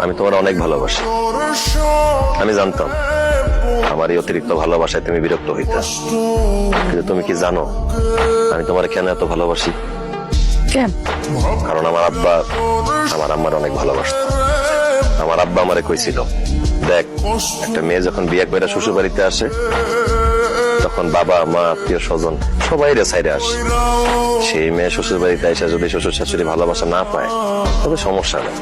আমি তোমার অনেক ভালোবাসি। আমি জানতাম আমার এই অতিরিক্ত ভালোবাসায় তুমি বিরক্ত হইতে, কিন্তু তুমি কি জানো আমি তোমার কেন এত ভালোবাসি? কেন? কারণ আমার আব্বা আমার আম্মার অনেক ভালোবাসত। আমার আব্বা আমারে কইছিল, দেখ একটা মেয়ে যখন বিয়ে করে শ্বশুর বাড়িতে আসে তখন বাবা মা আত্মীয় স্বজন সবাই সাইডে আসে। সেই মেয়ে শ্বশুর বাড়িতে এসে যদি শ্বশুর শাশুড়ি ভালোবাসা না পায় তবে সমস্যা নেই,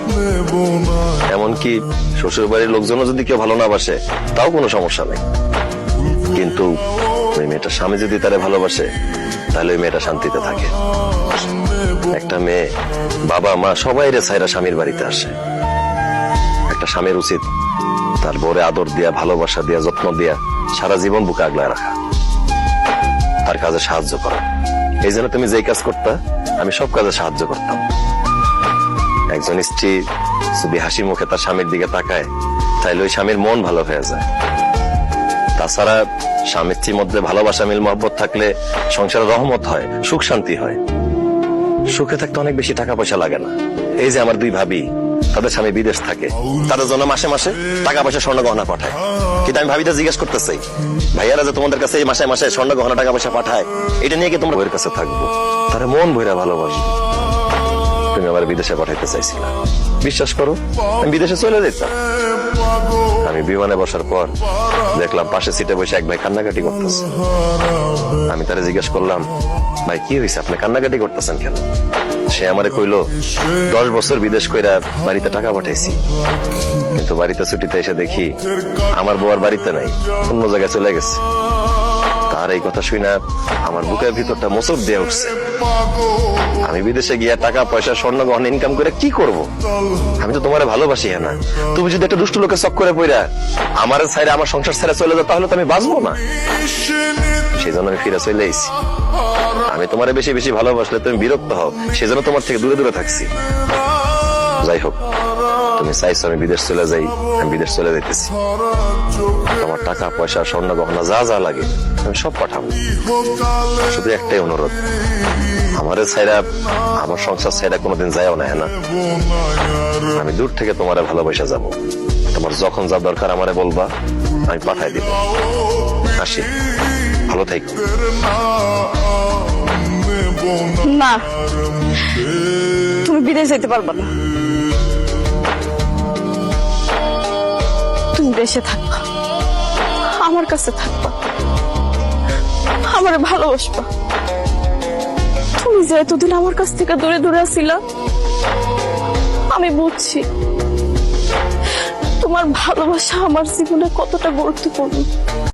এমনকি শ্বশুর বাড়ির লোকজনও যদি কেউ ভালো না বাসে তাও কোনো সমস্যা নেই। কিন্তু ওই মেয়েটার স্বামী যদি তারে ভালোবাসে তাহলে ওই মেয়েটা শান্তিতে থাকে। একটা মেয়ে বাবা মা সবাই সাইরা স্বামীর বাড়িতে আসে। একটা স্বামীর উচিত তার বউরে আদর দিয়া, ভালোবাসা দিয়া, যত্ন দিয়া সারা জীবন বুকে আগলায় রাখা, তার কাজে সাহায্য করা। এই জন্য তুমি যেই কাজ করতা আমি সব কাজে সাহায্য করতাম। একজন স্ত্রী যদি হাসি মুখে তার স্বামীর দিকে তাকায় তাইলে ওই স্বামীর মন ভালো হয়ে যায়। তাছাড়া স্বামী স্ত্রীর মধ্যে ভালোবাসা, মিল মহব্বত থাকলে সংসারে রহমত হয়, সুখ শান্তি হয়। সুখে থাকতে অনেক বেশি টাকা পয়সা লাগে না। এই যে আমার দুই ভাবি, তাদের স্বামী বিদেশ থাকে, তাদের জন্য মাসে মাসে টাকা পয়সা স্বর্ণ গহনা পাঠায়। কিন্তু আমি ভাবিটা জিজ্ঞেস করতেছি, ভাইয়ারা যে তোমাদের কাছে এই মাসে মাসে স্বর্ণ গহনা টাকা পয়সা পাঠায়, এটা নিয়ে কি তোমরা বইয়ের কাছে থাকবো? তারা মন ভইরা ভালোবাসবে। তুমি আবার বিদেশে পাঠাইতে চাইছিলা, বিশ্বাস করো আমি বিদেশে চলে যেতাম। আমি বিমানে বসার পর দেখলাম পাশে সিটে বসে এক ভাই কান্নাকাটি করতেছে। আমি তারে জিজ্ঞেস করলাম, ভাই কি হয়েছে, আপনি কান্নাকাটি করতেছেন কেন? সে আমারে কইলো, 10 বছর বিদেশ কইরা বাড়িতে টাকা পাঠাইছি, কিন্তু বাড়িতে ছুটিতে এসে দেখি আমার বউ আর বাড়িতে নাই, অন্য জায়গায় চলে গেছে। তার এই কথা শুনে আমার বুকের ভিতরটা মোচড় দিয়ে উঠছে। আমি বিদেশে গিয়া টাকা পয়সা স্বর্ণ গহনা ইনকাম করে কি করব? আমি তো তোমারে ভালোবাসি না। তুমি যদি একটা দুষ্ট লোকের চক্করে পড়া আমার ছাইরে, আমার সংসার ছেড়ে চলে যাও, তাহলে তো আমি বাঁচবো না। সেই জন্য আমি ফিরে চলে এসেছি। আমি তোমারে বেশি বেশি ভালোবাসলে তুমি বিরক্ত হও, সেই জন্য তোমার থেকে দূরে দূরে থাকছি। যাই হোক, তুমি চাইছো আমি বিদেশ চলে যাই, আমি বিদেশ চলে যাইতেছি। আমার টাকা পয়সা স্বর্ণ গহনা যা যা লাগে আমি সব পাঠাবো। শুধু একটাই অনুরোধ, আমারে ছাইরা, আমার সংসার ছাইরা কোনোদিন যায়ও না। না, আমি দূর থেকে তোমারে ভালোবাসা যাব। তোমার যখন যা দরকার আমারে বলবা, আমি পাঠাই দিব। আসি, ভালো থাকো। না, তুমি বিদেশ যেতে পারবা না। তুমি দেশে থাকবা, আমার কাছে থাকবা, আমারে ভালোবাসবা। তুমি যে এতদিন আমার কাছ থেকে দূরে দূরে আছিলা, আমি বুঝছি তোমার ভালোবাসা আমার জীবনে কতটা গুরুত্বপূর্ণ।